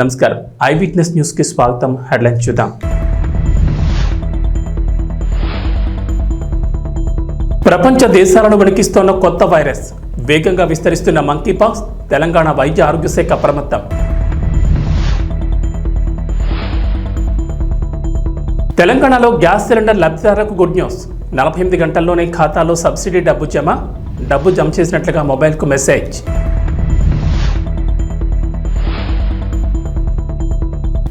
నమస్కారం I witness news కి స్వాగతం. హెడ్లైన్స్ చూద్దాం. ప్రపంచ దేశాలను వణికిస్తున్న కొత్త వైరస్, వేగంగా విస్తరిస్తున్న మంకీపాక్స్, తెలంగాణ వైద్య ఆరోగ్య శాఖ అప్రమత్తం. తెలంగాణలో గ్యాస్ సిలిండర్ లబ్ధిదారులకు గుడ్ న్యూస్. 48 గంటల్లోనే ఖాతాలో సబ్సిడీ డబ్బు జమ చేసినట్లుగా మొబైల్కు మెసేజ్.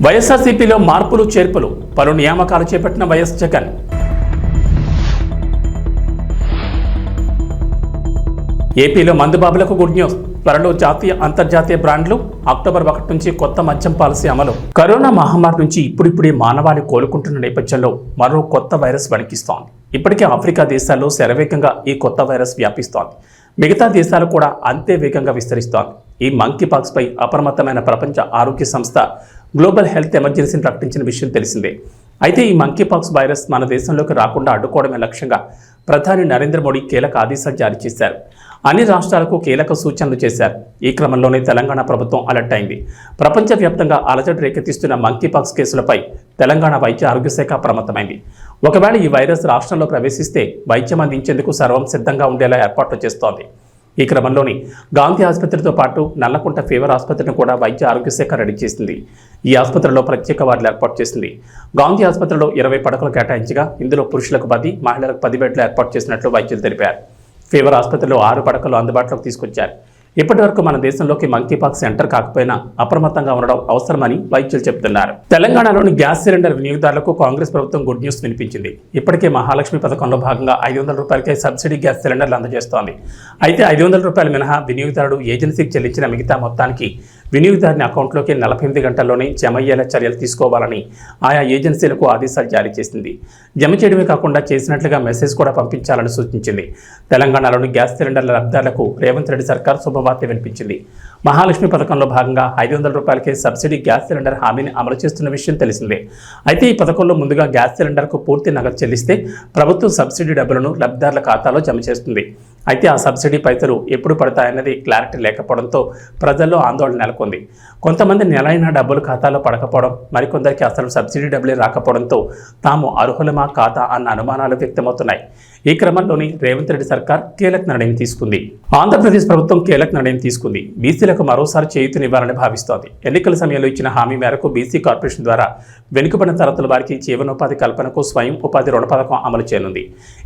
వైఎస్ఆర్సీపీలో మార్పులు చేర్పులు, పలు నియామకాలు చేపట్టిన వైఎస్ జగన్. ఏపీలో మందుబాబులకు గుడ్ న్యూస్. త్వరలో జాతీయ అంతర్జాతీయ బ్రాండ్లు. అక్టోబర్ 1 నుంచి కొత్త మద్యం పాలసీ అమలు. కరోనా మహమ్మారి నుంచి ఇప్పుడిప్పుడే మానవాళి కోలుకుంటున్న నేపథ్యంలో మరో కొత్త వైరస్ వణికిస్తోంది. ఇప్పటికే ఆఫ్రికా దేశాల్లో శరవేగంగా ఈ కొత్త వైరస్ వ్యాపిస్తోంది. మిగతా దేశాలు కూడా అంతే వేగంగా విస్తరిస్తోంది. ఈ మంకీపాక్స్ పై అప్రమత్తమైన ప్రపంచ ఆరోగ్య సంస్థ గ్లోబల్ హెల్త్ ఎమర్జెన్సీని ప్రకటించిన విషయం తెలిసిందే. అయితే ఈ మంకీపాక్స్ వైరస్ మన దేశంలోకి రాకుండా అడ్డుకోవడమే లక్ష్యంగా ప్రధాని నరేంద్ర మోడీ కీలక ఆదేశాలు జారీ చేశారు. అన్ని రాష్ట్రాలకు కీలక సూచనలు చేశారు. ఈ క్రమంలోనే తెలంగాణ ప్రభుత్వం అలర్ట్ అయింది. ప్రపంచవ్యాప్తంగా అలజడి రేకెత్తిస్తున్న మంకీపాక్స్ కేసులపై తెలంగాణ వైద్య ఆరోగ్య శాఖ అప్రమత్తమైంది. ఒకవేళ ఈ వైరస్ రాష్ట్రంలో ప్రవేశిస్తే వైద్యం అందించేందుకు సర్వం సిద్ధంగా ఉండేలా ఏర్పాట్లు చేస్తోంది. ఈ క్రమంలోని గాంధీ ఆసుపత్రితో పాటు నల్లకుంట ఫీవర్ ఆసుపత్రిని కూడా వైద్య ఆరోగ్య శాఖ రెడీ చేసింది. ఈ ఆసుపత్రిలో ప్రత్యేక వార్డులు ఏర్పాటు చేసింది. గాంధీ ఆసుపత్రిలో 20 పడకలు కేటాయించగా ఇందులో పురుషులకు 10, మహిళలకు 10 బెడ్లు ఏర్పాటు చేసినట్లు వైద్యులు తెలిపారు. ఫీవర్ ఆసుపత్రిలో 6 పడకలు అందుబాటులోకి తీసుకొచ్చారు. ఇప్పటి వరకు మన దేశంలోకి మంకీపాక్స్ ఎంటర్ కాకపోయినా అప్రమత్తంగా ఉండడం అవసరమని వైద్యులు చెబుతున్నారు. తెలంగాణలోని గ్యాస్ సిలిండర్ వినియోగదారులకు కాంగ్రెస్ ప్రభుత్వం గుడ్ న్యూస్ వినిపించింది. ఇప్పటికే మహాలక్ష్మి పథకంలో భాగంగా 500 రూపాయలకే సబ్సిడీ గ్యాస్ సిలిండర్లు అందజేస్తోంది. అయితే 500 రూపాయలు మినహా వినియోగదారుడు ఏజెన్సీకి చెల్లించిన మిగతా మొత్తానికి వినియోగదారుని అకౌంట్లోకి 48 గంటల్లోనే జమ అయ్యేలా చర్యలు తీసుకోవాలని ఆయా ఏజెన్సీలకు ఆదేశాలు జారీ చేసింది. జమ చేయడమే కాకుండా చేసినట్లుగా మెసేజ్ కూడా పంపించాలని సూచించింది. తెలంగాణలోని గ్యాస్ సిలిండర్ల లబ్ధిదారులకు రేవంత్ రెడ్డి సర్కార్ శుభవార్త వినిపించింది. మహాలక్ష్మి పథకంలో భాగంగా 500 రూపాయలకే సబ్సిడీ గ్యాస్ సిలిండర్ హామీని అమలు చేస్తున్న విషయం తెలిసిందే. అయితే ఈ పథకంలో ముందుగా గ్యాస్ సిలిండర్కు పూర్తి నగదు చెల్లిస్తే ప్రభుత్వం సబ్సిడీ డబ్బులను లబ్ధిదారుల ఖాతాలో జమ చేస్తుంది. అయితే ఆ సబ్సిడీ పైసలు ఎప్పుడు పడతాయన్నది క్లారిటీ లేకపోవడంతో ప్రజల్లో ఆందోళన నెలకొంది. కొంతమంది నెలైన డబ్బులు ఖాతాలో పడకపోవడం, మరికొందరికి అసలు సబ్సిడీ డబ్బులే రాకపోవడంతో తాము అర్హులమా కాదా అన్న అనుమానాలు వ్యక్తమవుతున్నాయి. ఈ క్రమంలోని రేవంత్ రెడ్డి సర్కార్ కీలక నిర్ణయం తీసుకుంది. ఆంధ్రప్రదేశ్ ప్రభుత్వం కీలక నిర్ణయం తీసుకుంది. బీసీలకు మరోసారి చేయూతనివ్వాలని భావిస్తోంది. ఎన్నికల సమయంలో ఇచ్చిన హామీ మేరకు బీసీ కార్పొరేషన్ ద్వారా వెనుకబడిన తరగతుల వారికి జీవనోపాధి కల్పనకు స్వయం ఉపాధి రుణ పథకం అమలు చేయనుంది.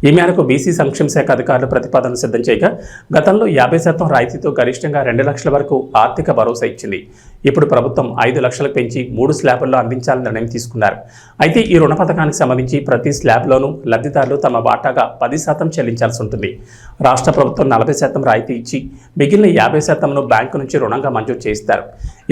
ఈ మేరకు బీసీ సంక్షేమ శాఖ అధికారులు ప్రతిపాదనలు సిద్ధం చేయగా గతంలో 50% రాయితీతో గరిష్టంగా 2 లక్షల వరకు ఆర్థిక భరోసా ఇచ్చింది. ఇప్పుడు ప్రభుత్వం 5 లక్షలకు పెంచి 3 స్లాబుల్లో అందించాలని నిర్ణయం తీసుకున్నారు. అయితే ఈ రుణ పథకానికి సంబంధించి ప్రతి స్లాబ్లోనూ లబ్ధిదారులు తమ వాటాగా 10% చెల్లించాల్సి ఉంటుంది. రాష్ట్ర ప్రభుత్వం 40% రాయితీ ఇచ్చి మిగిలిన 50%ను బ్యాంకు నుంచి రుణంగా మంజూరు చేయిస్తారు.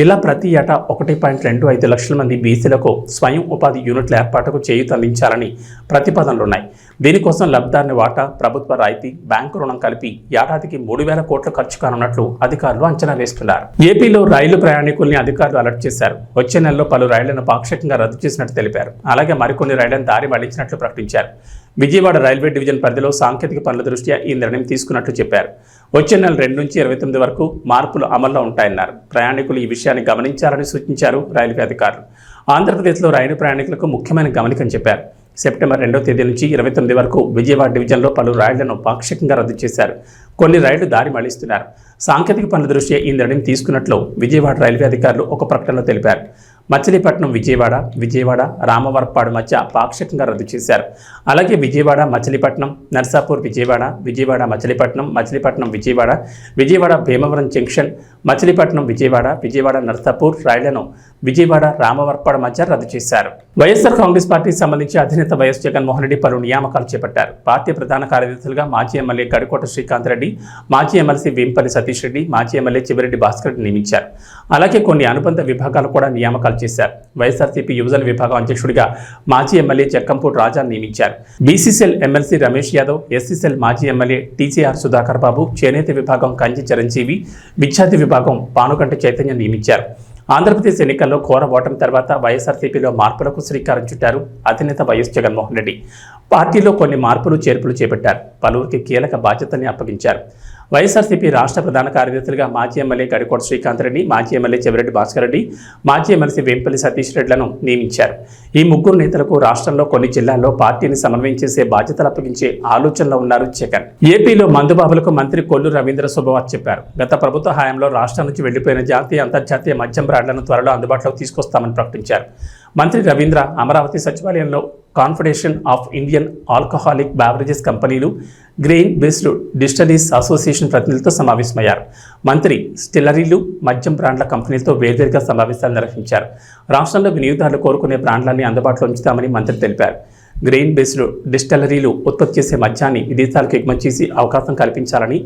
ఇలా ప్రతి ఏటా 1.25 లక్షల మంది బీసీలకు స్వయం ఉపాధి యూనిట్ల ఏర్పాటుకు చేయూత అందించాలని ప్రతిపాదనలున్నాయి. దీనికోసం లబ్ధిదారుని వాటా, ప్రభుత్వ రాయితీ, బ్యాంకు రుణం కలిపి ఏడాదికి 3,000 కోట్లు ఖర్చు కానున్నట్లు అధికారులు అంచనా వేస్తున్నారు. ఏపీలో రైలు ప్రయాణికుల్ని అధికారులు అలర్ట్ చేశారు. వచ్చే నెలలో పలు రైళ్లను పాక్షికంగా రద్దు చేసినట్టు తెలిపారు. అలాగే మరికొన్ని రైళ్లను దారి మళ్లించినట్లు ప్రకటించారు. విజయవాడ రైల్వే డివిజన్ పరిధిలో సాంకేతిక పనుల దృష్ట్యా ఈ నిర్ణయం తీసుకున్నట్లు చెప్పారు. వచ్చే నెల 2 నుంచి 29 వరకు మార్పులు అమల్లో ఉంటాయన్నారు. ప్రయాణికులు ఈ విషయాన్ని గమనించాలని సూచించారు రైల్వే అధికారులు. ఆంధ్రప్రదేశ్లో రైలు ప్రయాణికులకు ముఖ్యమైన గమనికని చెప్పారు. సెప్టెంబర్ 2వ తేదీ నుంచి 29 వరకు విజయవాడ డివిజన్లో పలు రైళ్లను పాక్షికంగా రద్దు చేశారు. కొన్ని రైళ్లు దారి మళ్లిస్తున్నారు. సాంకేతిక పనుల దృష్ట్యా ఈ నిర్ణయం తీసుకున్నట్లు విజయవాడ రైల్వే అధికారులు ఒక ప్రకటనలో తెలిపారు. మచిలీపట్నం విజయవాడ రామవరప్పాడు మధ్య పాక్షికంగా రద్దు చేశారు. అలాగే విజయవాడ మచిలీపట్నం, నర్సాపూర్ విజయవాడ మచిలీపట్నం విజయవాడ భీమవరం జంక్షన్, మచిలీపట్నం విజయవాడ నర్సాపూర్ రైళ్లను విజయవాడ రామవరప్పాడు మధ్య రద్దు చేశారు. వైఎస్ఆర్ కాంగ్రెస్ పార్టీకి సంబంధించి అధినేత వైఎస్ జగన్మోహన్ రెడ్డి పలు నియామకాలు చేపట్టారు. పార్టీ ప్రధాన కార్యదర్శులుగా మాజీ ఎమ్మెల్యే గడికోట శ్రీకాంత్ రెడ్డి, మాజీ ఎమ్మెల్సీ వేంపల్లి సతీష్ రెడ్డి, మాజీ ఎమ్మెల్యే చివరెడ్డి భాస్కర్ రెడ్డి నియమించారు. అలాగే కొన్ని అనుబంధ విభాగాలు కూడా నియామకాలు చేశారు. వైఎస్ఆర్సీపీ యువజన విభాగం అధ్యక్షుడిగా మాజీ ఎమ్మెల్యే జక్కంపూడి రాజా నియమించారు. BCCL MLC Ramesh Yadav, SCCL మాజీ ఎమ్మెల్యే టీజీఆర్ సుధాకర్ బాబు, చేనేత విభాగం కంచి చిరంజీవి, విద్యార్థి విభాగం పానుగంటి చైతన్య నియమించారు. ఆంధ్రప్రదేశ్ ఎన్నికల్లో ఘోర ఓటమి తర్వాత వైఎస్ఆర్సీపీలో మార్పులకు శ్రీకారం చుట్టారు అధినేత వైఎస్ జగన్మోహన్ రెడ్డి. పార్టీలో కొన్ని మార్పులు చేర్పులు చేపట్టారు. పలువురికి కీలక బాధ్యతని అప్పగించారు. వైఎస్ఆర్సీపీ రాష్ట్ర ప్రధాన కార్యదర్శులుగా మాజీ ఎమ్మెల్యే గడికోట శ్రీకాంత్ రెడ్డి, మాజీ ఎమ్మెల్యే చెవిరెడ్డి భాస్కర్ రెడ్డి, మాజీ ఎమ్మెల్సీ వేంపల్లి సతీష్ రెడ్డిలను నియమించారు. ఈ ముగ్గురు నేతలకు రాష్ట్రంలో కొన్ని జిల్లాల్లో పార్టీని సమన్వయం చేసే బాధ్యతలు అప్పగించే ఆలోచనలో ఉన్నారు జగన్. ఏపీలో మందుబాబులకు మంత్రి కొల్లు రవీంద్ర శుభవార్త చెప్పారు. గత ప్రభుత్వ హయాంలో రాష్ట్రం నుంచి వెళ్లిపోయిన జాతీయ అంతర్జాతీయ మద్యం బ్రాండ్లను త్వరలో అందుబాటులోకి తీసుకొస్తామని ప్రకటించారు. మంత్రి రవీంద్ర అమరావతి సచివాలయంలో confederation of Indian alcoholic beverages కంపెనీలు, గ్రెయిన్ బేస్డ్ డిస్టిలరీస్ అసోసియేషన్ ప్రతినిధులతో సమావేశమయ్యారు. మంత్రి స్టిల్లరీలు, మద్యం బ్రాండ్ల కంపెనీలతో వేర్వేరుగా సమావేశాలు నిర్వహించారు. రాష్ట్రంలో వినియోగదారులు కోరుకునే బ్రాండ్లన్నీ అందుబాటులో ఉంచుతామని మంత్రి తెలిపారు. గ్రెయిన్ బేస్డ్ డిస్టిలరీలు ఉత్పత్తి చేసే మద్యాన్ని విదేశాలకు ఎగుమతి చేసి అవకాశం కల్పించాలని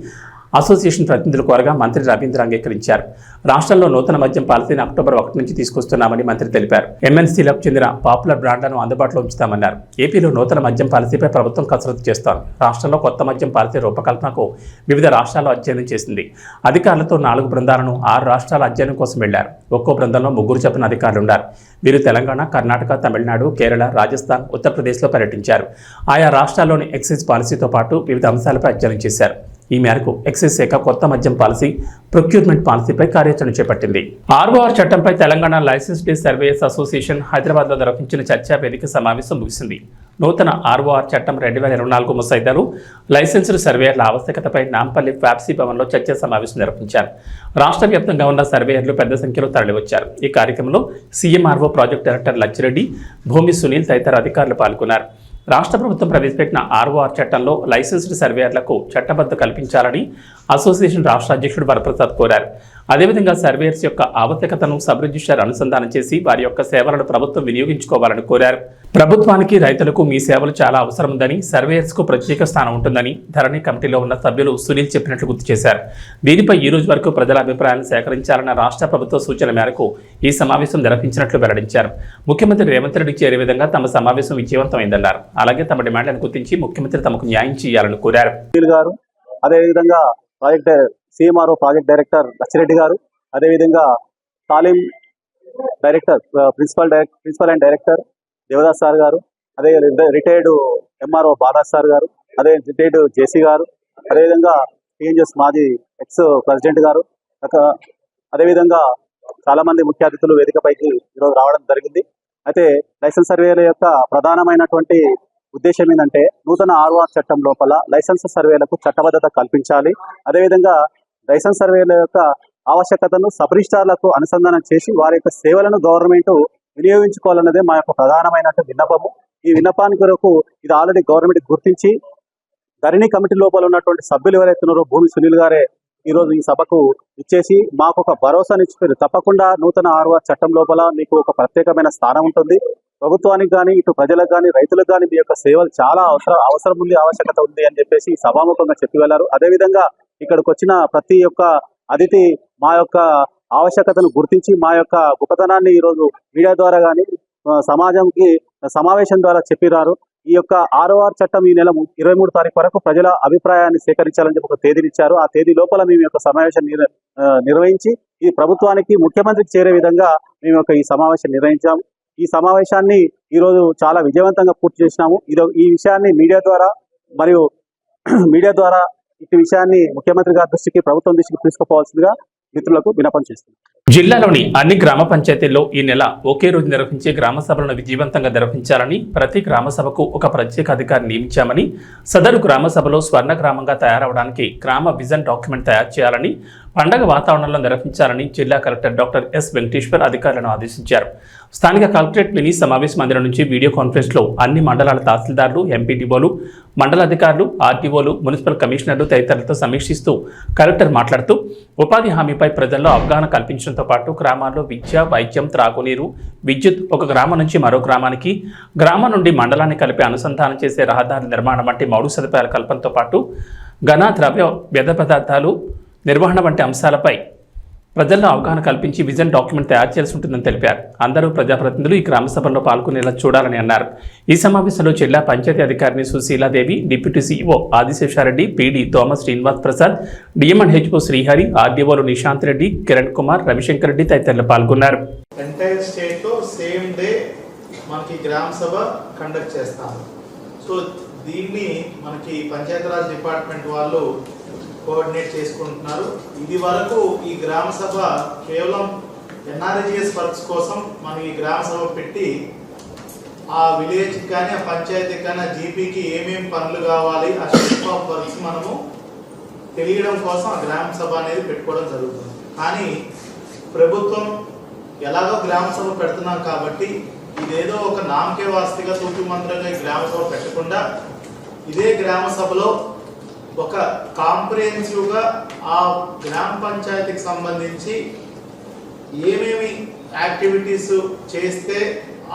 అసోసియేషన్ ప్రతినిధులు కోరగా మంత్రి రవీంద్ర అంగీకరించారు. రాష్ట్రంలో నూతన మద్యం పాలసీని అక్టోబర్ 1 నుంచి తీసుకొస్తున్నామని మంత్రి తెలిపారు. ఎంఎన్సీలకు చెందిన పాపులర్ బ్రాండ్లను అందుబాటులో ఉంచుతామన్నారు. ఏపీలో నూతన మద్యం పాలసీపై ప్రభుత్వం కసరత్తు చేస్తోంది. రాష్ట్రంలో కొత్త మద్యం పాలసీ రూపకల్పనకు వివిధ రాష్ట్రాల్లో అధ్యయనం చేసింది. అధికారులతో 4 బృందాలను 6 రాష్ట్రాల అధ్యయనం కోసం వెళ్లారు. ఒక్కో బృందంలో 3 చొప్పున అధికారులు ఉన్నారు. వీరు తెలంగాణ, కర్ణాటక, తమిళనాడు, కేరళ, రాజస్థాన్, ఉత్తరప్రదేశ్లో పర్యటించారు. ఆయా రాష్ట్రాల్లోని ఎక్సైజ్ పాలసీతో పాటు వివిధ అంశాలపై అధ్యయనం చేశారు. ఈ మేరకు ఎక్సైజ్ శాఖ కొత్త మద్యం పాలసీ, ప్రొక్యూర్మెంట్ పాలసీపై కార్యాచరణ చేపట్టింది. ఆర్ఓఆర్ చట్టంపై తెలంగాణ లైసెన్స్డ్ సర్వేయర్స్ అసోసియేషన్ హైదరాబాద్లో నిర్వహించిన చర్చా వేదిక సమావేశం ముగిసింది. నూతన ఆర్ఓఆర్ చట్టం 2024 ముసాయిదాలు, లైసెన్స్డ్ సర్వేయర్ల ఆవశ్యకతపై నాంపల్లి ఫ్యాప్సీ భవన్లో చర్చా సమావేశం నిర్వహించారు. రాష్ట్ర వ్యాప్తంగా ఉన్న సర్వేయర్లు పెద్ద సంఖ్యలో తరలివచ్చారు. ఈ కార్యక్రమంలో సీఎంఆర్ఓ ప్రాజెక్ట్ డైరెక్టర్ లచ్చిరెడ్డి, భూమి సునీల్ తదితర అధికారులు పాల్గొన్నారు. రాష్ట్ర ప్రభుత్వం ప్రవేశపెట్టిన ఆర్ఓఆర్ చట్టంలో లైసెన్స్డ్ సర్వేయర్లకు చట్టబద్ధ కల్పించాలని అసోసియేషన్ రాష్ట్ర అధ్యక్షుడు వరప్రసాద్ కోరారు. అదేవిధంగా సర్వేయర్స్ యొక్క ఆవశ్యకతను సబ్ రిజిస్ట్రార్ అనుసంధానం చేసి వారి యొక్క సేవలను ప్రభుత్వం వినియోగించుకోవాలని కోరారు. ప్రభుత్వానికి, రైతులకు మీ సేవలు చాలా అవసరం ఉందని, సర్వేయర్స్కు ప్రత్యేక స్థానం ఉంటుందని ధరణి కమిటీలో ఉన్న సభ్యులు సునీల్ చెప్పినట్లు గుర్తు చేశారు. దీనిపై ఈ రోజు వరకు ప్రజల అభిప్రాయాలను సేకరించాలన్న రాష్ట్ర ప్రభుత్వ సూచనల మేరకు ఈ సమావేశం నిర్వహించినట్లు వెల్లడించారు. ముఖ్యమంత్రి రేవంత్ రెడ్డి చేరే విధంగా తమ సమావేశం విజయవంతమైందన్నారు. అలాగే తమ డిమాండ్లను గుర్తించి ముఖ్యమంత్రి తమకు న్యాయం చేయాలని కోరారు. అదేవిధంగా సీఎంఆర్ఓ ప్రాజెక్ట్ డైరెక్టర్ లచ్చిరెడ్డి గారు, అదేవిధంగా Taleem director principal and director Devadas sir గారు, అదే రిటైర్డ్ ఎంఆర్ఓ బాదాస్ సార్ గారు, అదే రిటైర్డ్ జేసీ గారు, అదేవిధంగా టీఎన్జిఎస్ మాజీ ఎక్స్ ప్రెసిడెంట్ గారు, అదేవిధంగా చాలా మంది ముఖ్య అతిథులు వేదికపైకి ఈరోజు రావడం జరిగింది. అయితే లైసెన్స్ సర్వేల యొక్క ప్రధానమైనటువంటి ఉద్దేశం ఏంటంటే నూతన ఆర్ఓఆర్ చట్టం లోపల లైసెన్స్ సర్వేలకు చట్టబద్ధత కల్పించాలి. అదేవిధంగా లైసెన్స్ సర్వేల యొక్క ఆవశ్యకతను సబ్ రిజిస్ట్రార్లకు అనుసంధానం చేసి వారి యొక్క సేవలను గవర్నమెంట్ వినియోగించుకోవాలన్నదే మా యొక్క ప్రధానమైనటువంటి విన్నపము. ఈ విన్నపానికి కొరకు ఇది ఆల్రెడీ గవర్నమెంట్ గుర్తించి ధరణి కమిటీ లోపల ఉన్నటువంటి సభ్యులు ఎవరైతున్నారో భూమి సునీల్ గారే ఈరోజు ఈ సభకు ఇచ్చేసి మాకు ఒక భరోసానిచ్చిపోయారు. తప్పకుండా నూతన ఆర్ఓఆర్ చట్టం లోపల మీకు ఒక ప్రత్యేకమైన స్థానం ఉంటుంది. ప్రభుత్వానికి కానీ, ఇటు ప్రజలకు కానీ, రైతులకు కానీ మీ యొక్క సేవలు చాలా అవసరం ఉంది, ఆవశ్యకత ఉంది అని చెప్పేసి సభాముఖంగా చెప్పి వెళ్ళారు. అదేవిధంగా ఇక్కడికి వచ్చిన ప్రతి ఒక్క అతిథి మా యొక్క ఆవశ్యకతను గుర్తించి మా యొక్క గొప్పతనాన్ని ఈరోజు మీడియా ద్వారా కానీ సమాజంకి సమావేశం ద్వారా చెప్పిరారు. ఈ యొక్క ఆర్ఓఆర్ చట్టం ఈ నెల 23 తారీఖు వరకు ప్రజల అభిప్రాయాన్ని సేకరించాలని చెప్పి ఒక తేదీనిచ్చారు. ఆ తేదీ లోపల మేము యొక్క సమావేశం నిర్వహించి ఈ ప్రభుత్వానికి, ముఖ్యమంత్రికి చేరే విధంగా మేము యొక్క ఈ సమావేశం నిర్వహించాము. ఈ సమావేశాన్ని ఈరోజు చాలా విజయవంతంగా పూర్తి చేసినాము. ఈ విషయాన్ని మీడియా ద్వారా ఇటు విషయాన్ని ముఖ్యమంత్రి గారి దృష్టికి, ప్రభుత్వం దృష్టికి తీసుకుపోవాల్సిందిగా మిత్రులకు విన్నపం చేస్తున్నాం. జిల్లాలోని అన్ని గ్రామ పంచాయతీల్లో ఈ నెల ఒకే రోజు నిర్వహించే గ్రామ సభలను విజయవంతంగా నిర్వహించాలని, ప్రతి గ్రామ సభకు ఒక ప్రత్యేక అధికారి నియమించామని, సదరు గ్రామ సభలో స్వర్ణ గ్రామంగా తయారవడానికి గ్రామ విజన్ డాక్యుమెంట్ తయారు చేయాలని, పండగ వాతావరణంలో నిర్వహించాలని జిల్లా కలెక్టర్ డాక్టర్ ఎస్ వెంకటేశ్వర్ అధికారులను ఆదేశించారు. స్థానిక కలెక్టరేట్ మినీ సమావేశ మందిరం నుంచి వీడియో కాన్ఫరెన్స్లో అన్ని మండలాల తహసీల్దార్లు, ఎంపీడీఓలు, మండలాధికారులు, ఆర్టీఓలు, మున్సిపల్ కమిషనర్లు తదితరులతో సమీక్షిస్తూ కలెక్టర్ మాట్లాడుతూ ఉపాధి హామీపై ప్రజల్లో అవగాహన కల్పించడంతో పాటు గ్రామాల్లో విద్య, వైద్యం, త్రాగునీరు, విద్యుత్, ఒక గ్రామం నుంచి మరో గ్రామానికి, గ్రామం నుండి మండలాన్ని కలిపి అనుసంధానం చేసే రహదారుల నిర్మాణం వంటి మౌలిక సదుపాయాల కల్పనతో పాటు ఘన, ద్రవ్య, వ్యర్థ పదార్థాలు నిర్వహణ వంటి అంశాలపై ప్రజల్లో అవగాహన కల్పించి విజన్ డాక్యుమెంట్ తయారు చేయాల్సి ఉంటుందని తెలిపారు. అందరూ ప్రజాప్రతినిధులు ఈ గ్రామ సభల్లో పాల్గొనేలా చూడాలని అన్నారు. ఈ సమావేశంలో జిల్లా పంచాయతీ అధికారిని Sushiladevi, deputy CEO Adiseshareddy, PD Thomas Srinivas Prasad, DM and HO Srihari, ఆర్డీఓలు నిశాంత్ రెడ్డి, కిరణ్ కుమార్, రవిశంకర్ రెడ్డి తదితరులు పాల్గొన్నారు. ఎంటైర్ స్టేట్ లో సేమ్ డే మనకి గ్రామ సభ కండక్ట్ చేస్తాము. సో దీన్ని మనకి పంచాయతీరాజ్ డిపార్ట్మెంట్ వాళ్ళు కోఆర్డినేట్ చేసుకుంటున్నారు. ఇది వరకు ఈ గ్రామ సభ కేవలం ఎన్ఆర్జిఎస్ వర్క్స్ కోసం మనం ఈ గ్రామ సభ పెట్టి ఆ విలేజ్కి కానీ ఆ పంచాయతీకి కానీ ఆ జీపీకి ఏమేమి పనులు కావాలి ఆ షెడ్యూల్ ఆఫ్ వర్క్స్ మనము తెలియడం కోసం ఆ గ్రామ సభ అనేది పెట్టుకోవడం జరుగుతుంది. కానీ ప్రభుత్వం ఎలాగో గ్రామ సభ పెడుతున్నాం కాబట్టి ఇదేదో ఒక నామకే వాస్తిగా తూతు మంత్రంగా ఈ గ్రామ సభ పెట్టకుండా ఇదే గ్రామ సభలో ఒక కాంప్రిహెన్సివ్గా ఆ గ్రామ పంచాయతీకి సంబంధించి ఏమేమి యాక్టివిటీస్ చేస్తే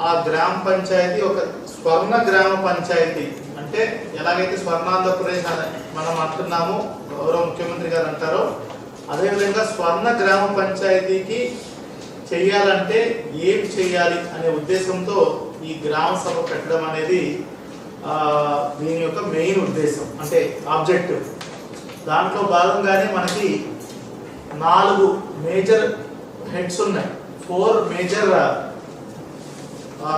ఆ గ్రామ పంచాయతీ ఒక స్వర్ణ గ్రామ పంచాయతీ, అంటే ఎలాగైతే స్వర్ణాంధ్రప్రదేశ్ మనం అంటున్నామో గౌరవ ముఖ్యమంత్రి గారు అంటారో అదేవిధంగా స్వర్ణ గ్రామ పంచాయతీకి చెయ్యాలంటే ఏం చెయ్యాలి అనే ఉద్దేశంతో ఈ గ్రామ సభ పెట్టడం అనేది దీని యొక్క మెయిన్ ఉద్దేశం, అంటే ఆబ్జెక్టివ్. దాంట్లో భాగంగానే మనకి 4 మేజర్ హెడ్స్ ఉన్నాయి, 4 మేజర్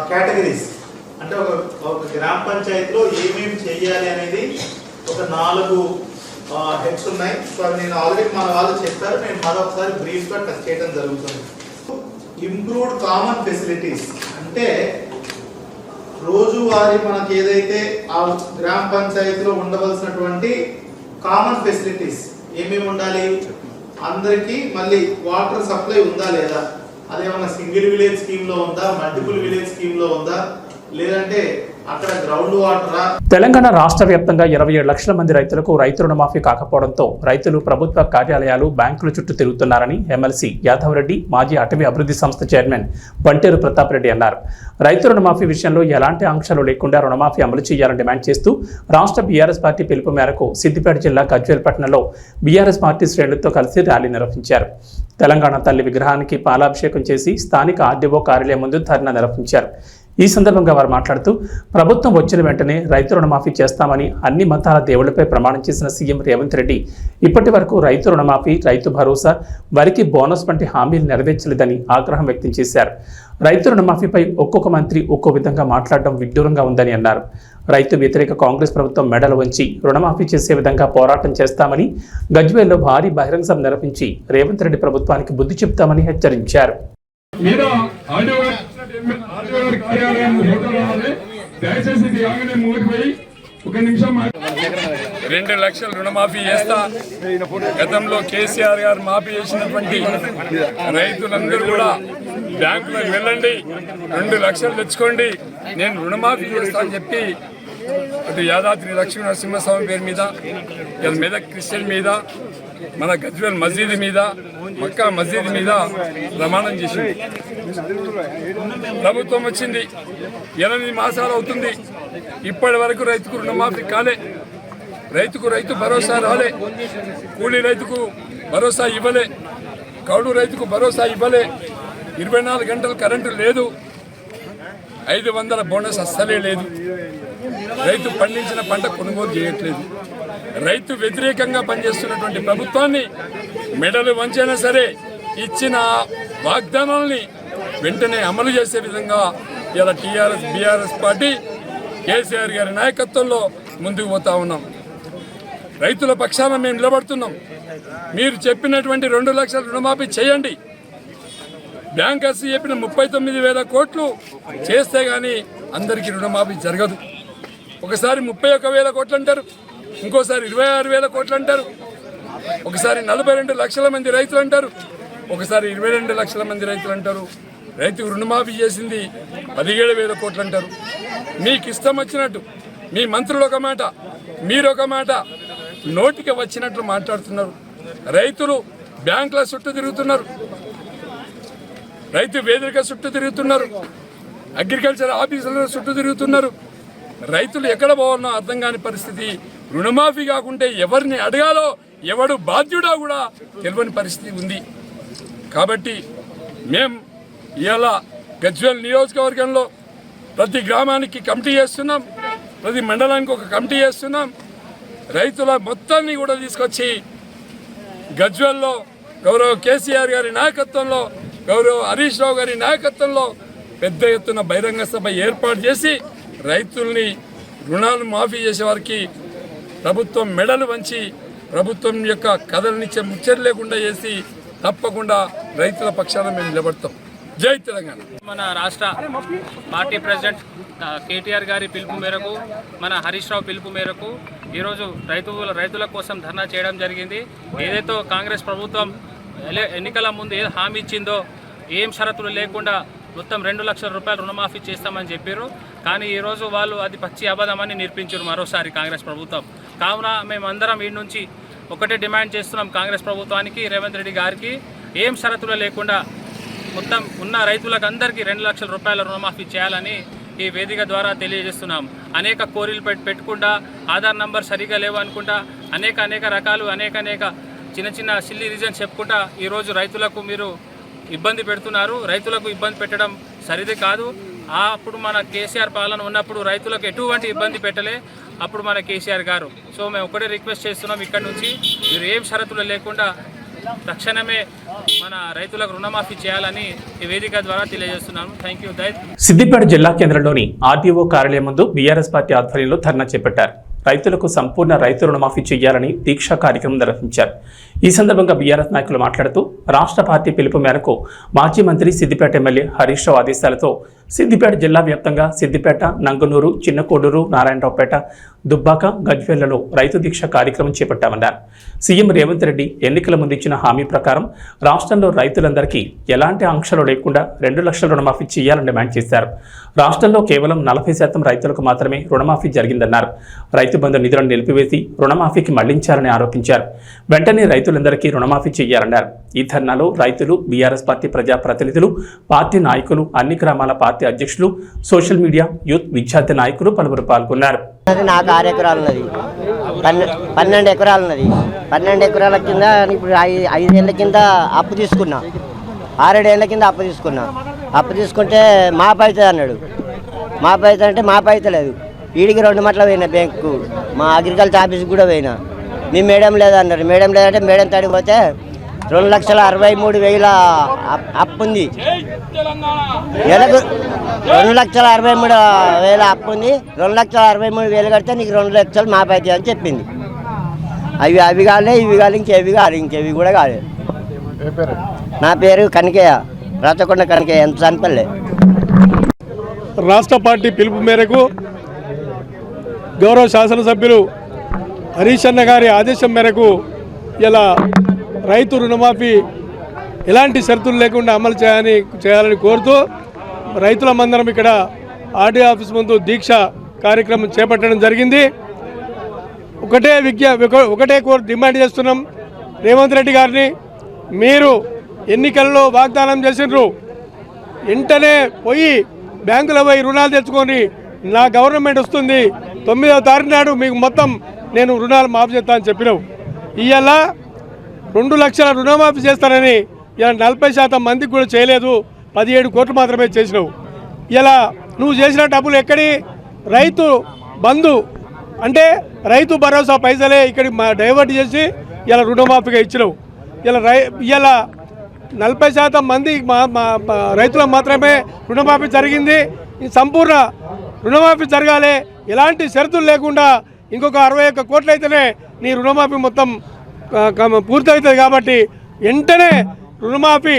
కేటగిరీస్. అంటే ఒక గ్రామ పంచాయతీలో ఏమేమి చెయ్యాలి అనేది ఒక 4 హెడ్స్ ఉన్నాయి. సో అవి నేను ఆల్రెడీ మన వాళ్ళు చెప్పారు, నేను మరొకసారి బ్రీఫ్గా టచ్ చేయడం జరుగుతుంది. ఇంప్రూవ్డ్ కామన్ ఫెసిలిటీస్ అంటే రోజువారీ మనకి ఏదైతే ఆ గ్రామ పంచాయతీలో ఉండవలసినటువంటి కామన్ ఫెసిలిటీస్ ఏమేమి ఉండాలి, అందరికీ మళ్ళీ వాటర్ సప్లై ఉందా లేదా, అదేమన్నా సింగిల్ విలేజ్ స్కీమ్ లో ఉందా, మల్టిపుల్ విలేజ్ స్కీమ్ లో ఉందా, లేదంటే అక్కడ గ్రౌండ్ వాటరా. తెలంగాణ రాష్ట్ర వ్యాప్తంగా 27 లక్షల మంది రైతులకు రైతు రుణమాఫీ కాకపోవడంతో రైతులు ప్రభుత్వ కార్యాలయాలు, బ్యాంకుల చుట్టూ తిరుగుతున్నారని ఎమ్మెల్సీ యాదవ్ రెడ్డి, మాజీ అటవీ అభివృద్ధి సంస్థ చైర్మన్ బంటేరు ప్రతాప్ రెడ్డి అన్నారు. రైతు రుణమాఫీ విషయంలో ఎలాంటి ఆంక్షలు లేకుండా రుణమాఫీ అమలు చేయాలని డిమాండ్ చేస్తూ రాష్ట్ర బీఆర్ఎస్ పార్టీ పిలుపు మేరకు సిద్దిపేట జిల్లా గజ్వేల్ పట్టణంలో బీఆర్ఎస్ పార్టీ శ్రేణులతో కలిసి ర్యాలీ నిర్వహించారు. తెలంగాణ తల్లి విగ్రహానికి పాలాభిషేకం చేసి స్థానిక ఆర్డీఓ కార్యాలయం ముందు ధర్నా నిర్వహించారు. ఈ సందర్భంగా వారు మాట్లాడుతూ ప్రభుత్వం వచ్చిన వెంటనే రైతు రుణమాఫీ చేస్తామని అన్ని మతాల దేవుళ్లపై ప్రమాణం చేసిన సీఎం రేవంత్ రెడ్డి ఇప్పటి వరకు రైతు రుణమాఫీ, రైతు భరోసా, వరికి బోనస్ వంటి హామీలు నెరవేర్చలేదని ఆగ్రహం వ్యక్తం చేశారు. రైతు రుణమాఫీపై ఒక్కొక్క మంత్రి ఒక్కో విధంగా మాట్లాడడం విడ్డూరంగా ఉందని అన్నారు. రైతు వ్యతిరేక కాంగ్రెస్ ప్రభుత్వం మెడలు వంచి రుణమాఫీ చేసే విధంగా పోరాటం చేస్తామని, గజ్వేల్లో భారీ బహిరంగ సభ నిర్వహించి రేవంత్ రెడ్డి ప్రభుత్వానికి బుద్ధి చెప్తామని హెచ్చరించారు. దయచేసి 2 లక్షల రుణమాఫీ చేస్తా. గతంలో కేసీఆర్ గారు మాఫీ చేసినటువంటి రైతులందరూ కూడా బ్యాంకులకు వెళ్ళండి, 2 లక్షలు తెచ్చుకోండి, నేను రుణమాఫీ చేస్తా అని చెప్పి అటు యాదాద్రి లక్ష్మీ నరసింహస్వామి పేరు మీద, మెదక్ క్రిస్టియన్ మీద, మన గజ్వేల్ మస్జిద్ మీద, మక్కా మస్జిద్ మీద ప్రమాణం చేసింది. ప్రభుత్వం వచ్చింది, 8 మాసాలు అవుతుంది, ఇప్పటి వరకు రైతుకు రుణమాఫీ కాలే, రైతుకు రైతు భరోసా రాలే, కూలీ రైతుకు భరోసా ఇవ్వలే, కౌలు రైతుకు భరోసా ఇవ్వలే, 24 గంటలు కరెంటు లేదు, 500 బోనస్ అస్సలే లేదు, రైతు పండించిన పంట కొనుగోలు చేయట్లేదు. రైతు వ్యతిరేకంగా పనిచేస్తున్నటువంటి ప్రభుత్వాన్ని మెడలు వంచైనా సరే ఇచ్చిన వాగ్దానాలని వెంటనే అమలు చేసే విధంగా ఇలా టీఆర్ఎస్ బీఆర్ఎస్ పార్టీ కేసీఆర్ గారి నాయకత్వంలో ముందుకు పోతా ఉన్నాం. రైతుల పక్షాన మేము నిలబడుతున్నాం. మీరు చెప్పినటువంటి 2 లక్షల రుణమాఫీ చేయండి. బ్యాంకర్స్ చెప్పిన 39,000 కోట్లు చేస్తే గానీ అందరికీ రుణమాఫీ జరగదు. ఒకసారి 31,000 కోట్లు అంటారు, ఇంకోసారి 26,000 కోట్లు అంటారు, ఒకసారి 42 లక్షల మంది రైతులు అంటారు, ఒకసారి 22 లక్షల మంది రైతులు అంటారు. రైతుకు రుణమాఫీ చేసింది 17,000 కోట్లు అంటారు. మీకు ఇష్టం వచ్చినట్టు మీ మంత్రులు ఒక మాట, మీరు ఒక మాట, నోటికి వచ్చినట్లు మాట్లాడుతున్నారు. రైతులు బ్యాంకుల చుట్టూ తిరుగుతున్నారు, రైతు వేదిక చుట్టూ తిరుగుతున్నారు, అగ్రికల్చర్ ఆఫీసుల చుట్టూ తిరుగుతున్నారు. రైతులు ఎక్కడ పోవాలనో అర్థం కాని పరిస్థితి. రుణమాఫీ కాకుంటే ఎవరిని అడగాలో, ఎవడు బాధ్యుడో కూడా తెలియని పరిస్థితి ఉంది. కాబట్టి మేము ఇవాళ గజ్వేల్ నియోజకవర్గంలో ప్రతి గ్రామానికి కమిటీ చేస్తున్నాం, ప్రతి మండలానికి ఒక కమిటీ చేస్తున్నాం. రైతుల మొత్తాన్ని కూడా తీసుకొచ్చి గజ్వేల్లో గౌరవ కేసీఆర్ గారి నాయకత్వంలో, గౌరవ హరీష్ రావు గారి నాయకత్వంలో పెద్ద ఎత్తున బహిరంగ సభ ఏర్పాటు చేసి రైతుల్ని రుణాలు మాఫీ చేసే వారికి ప్రభుత్వం మెడలు వంచి ప్రభుత్వం యొక్క కథలనిచ్చే ముచ్చట లేకుండా చేసి తప్పకుండా రైతుల పక్షాన మేము నిలబడతాం. జై తెలంగాణ. మన రాష్ట్ర పార్టీ ప్రెసిడెంట్ కేటీఆర్ గారి పిలుపు మేరకు, మన హరీష్ రావు పిలుపు మేరకు ఈరోజు రైతుల కోసం ధర్నా చేయడం జరిగింది. ఏదైతే కాంగ్రెస్ ప్రభుత్వం ఎన్నికల ముందు ఏ హామీ ఇచ్చిందో ఏం షరతులు లేకుండా మొత్తం 2 లక్షల రూపాయలు రుణమాఫీ చేస్తామని చెప్పారు. కానీ ఈరోజు వాళ్ళు అది పచ్చి అబద్ధమని నిరూపించారు మరోసారి కాంగ్రెస్ ప్రభుత్వం. కావున మేమందరం వీడి నుంచి ఒకటే డిమాండ్ చేస్తున్నాం కాంగ్రెస్ ప్రభుత్వానికి, రేవంత్ రెడ్డి గారికి ఏం షరతులు లేకుండా మొత్తం ఉన్న రైతులకు అందరికీ 2 లక్షల రూపాయల రుణమాఫీ చేయాలని ఈ వేదిక ద్వారా తెలియజేస్తున్నాం. అనేక కోరికలు పెట్టుకుంటా, ఆధార్ నంబర్ సరిగా లేవు అనుకుంటా, అనేక రకాలు అనేక చిన్న సిల్లీ రీజన్స్ చెప్పుకుంటా ఈరోజు రైతులకు మీరు ఇబ్బంది పెడుతున్నారు. రైతులకు ఇబ్బంది పెట్టడం సరిదే కాదు. అప్పుడు మన కేసీఆర్ పాలన ఉన్నప్పుడు రైతులకు ఎటువంటి ఇబ్బంది పెట్టలే అప్పుడు మన కేసీఆర్ గారు. సో మేము ఒకటే రిక్వెస్ట్ చేస్తున్నాం, ఇక్కడ నుంచి మీరు ఏం షరతులు లేకుండా తక్షణమే మన రైతులకు రుణమాఫీ చేయాలని ఈ వేదిక ద్వారా తెలియజేస్తున్నాను. Thank you. సిద్దిపేట జిల్లా కేంద్రంలోని ఆర్డీఓ కార్యాలయం ముందు బీఆర్ఎస్ పార్టీ ఆధ్వర్యంలో ధర్నా చేపట్టారు. రైతులకు సంపూర్ణ రైతు రుణమాఫీ చేయాలని దీక్షా కార్యక్రమం నిర్వహించారు. ఈ సందర్భంగా బీఆర్ఎస్ నాయకులు మాట్లాడుతూ రాష్ట్ర పార్టీ పిలుపు మేరకు మాజీ మంత్రి సిద్దిపేట ఎమ్మెల్యే హరీష్ రావు ఆదేశాలతో సిద్దిపేట జిల్లా వ్యాప్తంగా సిద్దిపేట, నంగునూరు, చిన్నకోడూరు, నారాయణరావుపేట, దుబ్బాక, గజ్వేళ్లలో రైతు దీక్ష కార్యక్రమం చేపట్టామన్నారు. సీఎం రేవంత్ రెడ్డి ఎన్నికల ముందు ఇచ్చిన హామీ ప్రకారం రాష్ట్రంలో రైతులందరికీ ఎలాంటి ఆంక్షలు లేకుండా 2 లక్షల రుణమాఫీ చేయాలని డిమాండ్ చేశారు. రాష్ట్రంలో కేవలం 40% రైతులకు మాత్రమే రుణమాఫీ జరిగిందన్నారు. రైతు బంధు నిధులను నిలిపివేసి రుణమాఫీకి మళ్లించారని ఆరోపించారు. వెంటనే రైతులందరికీ రుణమాఫీ చేయాలన్నారు. ఈ ధర్నాలో రైతులు, బీఆర్ఎస్ పార్టీ ప్రజాప్రతినిధులు, పార్టీ నాయకులు, అన్ని గ్రామాల పార్టీ అధ్యక్షులు, సోషల్ మీడియా, యూత్, విద్యార్థి నాయకులు పలువురు పాల్గొన్నారు. నాకు 6 ఎకరాలు ఉన్నది, 12 ఎకరాలు ఉన్నది. 12 ఎకరాల కింద ఇప్పుడు 5 ఏళ్ళ కింద అప్పు తీసుకున్నా, 6-7 ఏళ్ళ కింద అప్పు తీసుకున్నా. అప్పు తీసుకుంటే మాపు అవుతుంది అన్నాడు. మాపు అవుతుంది అంటే మాపు అవుతలేదు. వీడికి 2 మట్ల పోయినా బ్యాంకు, మా అగ్రికల్చర్ ఆఫీస్కి కూడా పోయినా. మీ మేడం లేదన్నారు. మేడం లేదంటే మేడం తడికి పోతే 2,63,000 అప్పు ఉంది. నెలకు 2,63,000 అప్పు ఉంది. 2,63,000 కడితే నీకు 2 లక్షలు మాపు అవుతాయి అని చెప్పింది. అవి కాలే, ఇవి కాదు, ఇంకేవి కూడా కాలేదు. నా పేరు కనకయ్య, రాచకొండ కనకయ్య, ఎంత చనిపల్లె. రాష్ట్ర పార్టీ పిలుపు మేరకు గౌరవ శాసనసభ్యులు హరీష్ అన్న గారి ఆదేశం మేరకు ఇలా రైతు రుణమాఫీ ఎలాంటి షరతులు లేకుండా అమలు చేయాలని కోరుతూ రైతులమందరం ఇక్కడ ఆర్డీ ఆఫీస్ ముందు దీక్ష కార్యక్రమం చేపట్టడం జరిగింది. ఒకటే డిమాండ్ చేస్తున్నాం రేవంత్ రెడ్డి గారిని, మీరు ఎన్నికల్లో వాగ్దానం చేసినారు, వెంటనే పోయి బ్యాంకులో పోయి రుణాలు తెచ్చుకొని నా గవర్నమెంట్ వస్తుంది 9వ తారీఖు నాడు మీకు మొత్తం నేను రుణాలు మాఫీ చేస్తానని చెప్పినావు. ఇవాళ 2 లక్షల రుణమాఫీ చేస్తానని ఇలా 40% మందికి కూడా చేయలేదు, 17 కోట్లు మాత్రమే చేసినావు. ఇలా నువ్వు చేసిన డబ్బులు ఎక్కడి? రైతు బంధు అంటే రైతు భరోసా పైసలే ఇక్కడికి డైవర్ట్ చేసి ఇలా రుణమాఫీగా ఇచ్చినావు. ఇలా 40% మంది రైతులకు మాత్రమే రుణమాఫీ జరిగింది. సంపూర్ణ రుణమాఫీ జరగాలి, ఎలాంటి షరతులు లేకుండా. ఇంకొక 61 కోట్లు అయితేనే నీ రుణమాఫీ మొత్తం పూర్తవుతుంది. కాబట్టి వెంటనే రుణమాఫీ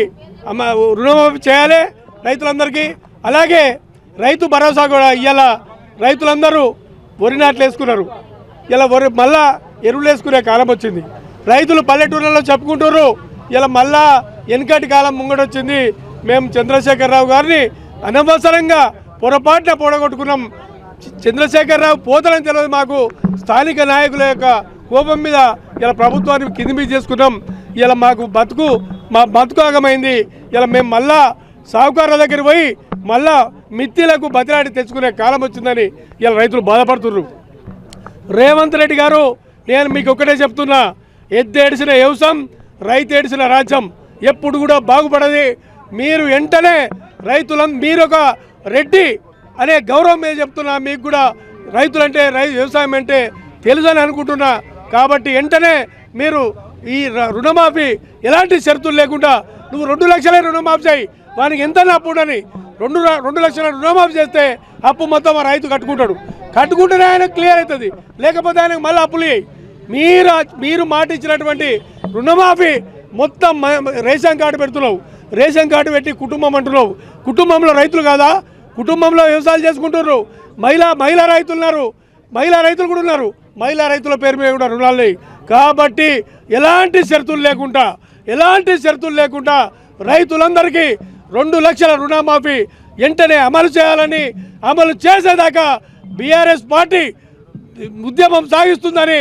చేయాలి రైతులందరికీ. అలాగే రైతు భరోసా కూడా ఇవాళ రైతులందరూ వరి నాట్లు వేసుకున్నారు. ఇలా మళ్ళా ఎరువులు వేసుకునే కాలం వచ్చింది. రైతులు పల్లెటూళ్ళలో చెప్పుకుంటున్నారు, ఇలా మళ్ళా వెనకటి కాలం ముంగడొచ్చింది. మేము చంద్రశేఖరరావు గారిని అనవసరంగా పొరపాటున పొడగొట్టుకున్నాం. చంద్రశేఖరరావు పోతానని తెలియదు మాకు. స్థానిక నాయకుల యొక్క కోపం మీద ఇలా ప్రభుత్వాన్ని కింది మీద చేసుకున్నాం. ఇలా మా బతుకు ఆగమైంది. ఇలా మేము మళ్ళా సాహుకారుల దగ్గర పోయి మళ్ళా మిత్తిలకు బతిలాడి తెచ్చుకునే కాలం వచ్చిందని ఇలా రైతులు బాధపడుతున్నారు. రేవంత్ రెడ్డి గారు, నేను మీకు ఒక్కటే చెప్తున్నా, ఎద్దేడిసిన వ్యవసాయం, రైతు ఏడిసిన రాజ్యం ఎప్పుడు కూడా బాగుపడది. మీరు వెంటనే మీరు ఒక రెడ్డి అనే గౌరవం మీద చెప్తున్నా. మీకు కూడా రైతులంటే వ్యవసాయం అంటే తెలుసు అని అనుకుంటున్నా. కాబట్టి వెంటనే మీరు ఈ రుణమాఫీ ఎలాంటి షరతులు లేకుండా నువ్వు 2 లక్షలే రుణమాఫీ చేయి. వానికి ఎంత అప్పు ఉండని 2 లక్షల రుణమాఫీ చేస్తే అప్పు మొత్తం రైతు కట్టుకుంటాడు. కట్టుకుంటేనే ఆయనకు క్లియర్ అవుతుంది, లేకపోతే ఆయనకు మళ్ళీ అప్పులు మీరు మాట ఇచ్చినటువంటి రుణమాఫీ మొత్తం రేషన్ కార్డు పెడుతున్నావు, రేషన్ కార్డు పెట్టి కుటుంబం అంటున్నావు. కుటుంబంలో రైతులు కాదా? కుటుంబంలో వ్యవసాయాలు చేసుకుంటున్నారు. మహిళా రైతులు ఉన్నారు, మహిళా రైతులు కూడా ఉన్నారు. మహిళా రైతుల పేరు మీద కూడా రుణాలు లేవు. కాబట్టి ఎలాంటి షరతులు లేకుండా రైతులందరికీ 2 లక్షల రుణమాఫీ వెంటనే అమలు చేసేదాకా బీఆర్ఎస్ పార్టీ ఉద్యమం సాగిస్తుందని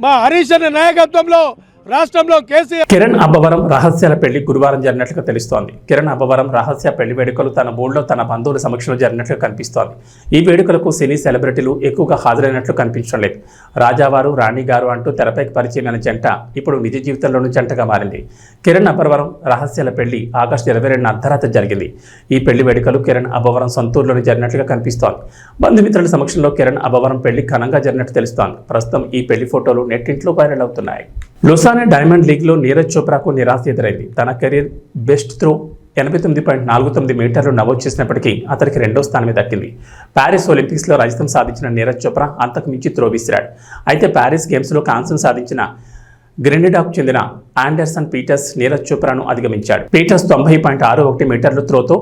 మా హరీష్ అన్న నాయకత్వంలో రాష్ట్రంలో కేసీఆర్. కిరణ్ అబ్బవరం రహస్యాల పెళ్లి గురువారం జరిగినట్లుగా తెలుస్తోంది. కిరణ్ అబ్బవరం రహస్య పెళ్లి వేడుకలు తన ఊళ్ళో తన బంధువుల సమక్షంలో జరిగినట్లు కనిపిస్తోంది. ఈ వేడుకలకు సినీ సెలబ్రిటీలు ఎక్కువగా హాజరైనట్లు కనిపించడం లేదు. రాజావారు రాణి గారు అంటూ తెరపైకి పరిచయమైన జంట ఇప్పుడు నిజ జీవితంలోనూ జంటగా మారింది. కిరణ్ అబ్బవరం రహస్యాల పెళ్లి ఆగస్టు 22న అర్ధరాత్రి జరిగింది. ఈ పెళ్లి వేడుకలు కిరణ్ అబ్బవరం సొంతూరులోని జరిగినట్లుగా కనిపిస్తోంది. బంధుమిత్రుల సమక్షంలో కిరణ్ అబ్బవరం పెళ్లి ఘనంగా జరిగినట్టు తెలుస్తోంది. ప్రస్తుతం ఈ పెళ్లి ఫోటోలు నెట్టింట్లో వైరల్ అవుతున్నాయి. లుసానే డైమండ్ లీగ్లో నీరజ్ చోప్రాకు నిరాశ ఎదురైంది. తన కెరీర్ బెస్ట్ త్రో 89.49 మీటర్లు నమోదు చేసినప్పటికీ అతనికి 2వ స్థానమే దక్కింది. ప్యారిస్ ఒలింపిక్స్లో రజతం సాధించిన నీరజ్ చోప్రా అంతకు మించి త్రో విసిరాడు. అయితే ప్యారిస్ గేమ్స్లో కాంస్యం సాధించిన గ్రెనడాకు చెందిన ఆండర్సన్ పీటర్స్ నీరజ్ చోప్రాను అధిగమించాడు. పీటర్స్ 90.61 మీటర్ల త్రోతో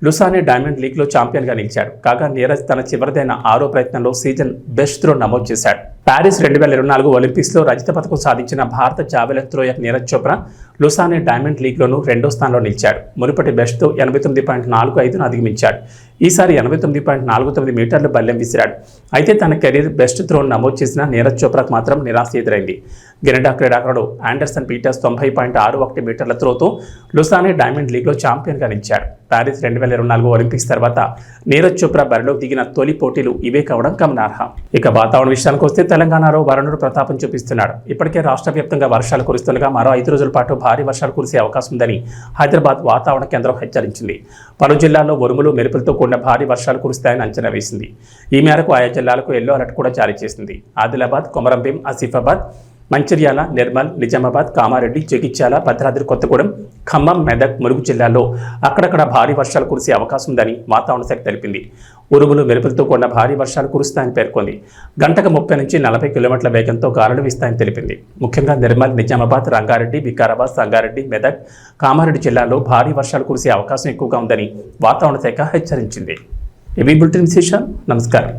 లుసానే డైమండ్ లీగ్లో ఛాంపియన్గా నిలిచాడు. కాగా నీరజ్ తన చివరిదైన 6వ ప్రయత్నంలో సీజన్ బెస్ట్ త్రో నమోదు చేశాడు. ప్యారిస్ 2024 ఒలింపిక్స్లో రజత పథకం సాధించిన భారత javelin thrower Neeraj Chopra Lausanne diamond లీగ్లోనూ 2వ స్థానంలో నిలిచాడు. మునుపటి బెస్ట్తో 89.45ను అధిగమించాడు. ఈసారి 89.49 మీటర్లు బల్లెం విసిరాడు. అయితే తన కెరీర్ బెస్ట్ త్రోను నమోదు చేసిన నీరజ్ చోప్రాకు మాత్రం నిరాశ ఎదురైంది. కెనడా క్రీడాకారుడు ఆండర్సన్ పీటర్స్ 90.61 మీటర్ల త్రోతో లుసానే డైమండ్ లీగ్లో ఛాంపియన్గా నిలిచాడు. ప్యారిస్ 2024 ఒలింపిక్స్ తర్వాత నీరజ్ చోప్రా బరిలోకి దిగిన తొలి పోటీలు ఇవే కావడం గమనార్హం. ఇక వాతావరణ విషయానికి వస్తే తెలంగాణలో వరుణుడు ప్రతాపం చూపిస్తున్నాడు. ఇప్పటికే రాష్ట్ర వ్యాప్తంగా వర్షాలు కురుస్తుండగా మరో 5 రోజుల పాటు భారీ వర్షాలు కురిసే అవకాశం ఉందని హైదరాబాద్ వాతావరణ కేంద్రం హెచ్చరించింది. పలు జిల్లాల్లో ఉరుములు మెరుపులతో కూడిన భారీ వర్షాలు కురుస్తాయని అంచనా వేసింది. ఈ మేరకు ఆయా జిల్లాలకు ఎల్లో అలర్ట్ కూడా జారీ చేసింది. ఆదిలాబాద్, కొమరంభీం, ఆసిఫాబాద్, మంచిర్యాల, నిర్మల్, నిజామాబాద్, కామారెడ్డి, జగిత్యాల, భద్రాద్రి కొత్తగూడెం, ఖమ్మం, మెదక్, ములుగు జిల్లాల్లో అక్కడక్కడ భారీ వర్షాలు కురిసే అవకాశం ఉందని వాతావరణ శాఖ తెలిపింది. ఉరుములు మెరుపులతో కూడిన భారీ వర్షాలు కురుస్తాయని పేర్కొంది. గంటకు 30 నుంచి 40 కిలోమీటర్ల వేగంతో గాలులు వీస్తాయని తెలిపింది. ముఖ్యంగా నిర్మల్, నిజామాబాద్, రంగారెడ్డి, వికారాబాద్, సంగారెడ్డి, మెదక్, కామారెడ్డి జిల్లాల్లో భారీ వర్షాలు కురిసే అవకాశం ఎక్కువగా ఉందని వాతావరణ శాఖ హెచ్చరించింది. ఇవి బులెటిన్ విశేషాలు. నమస్కారం.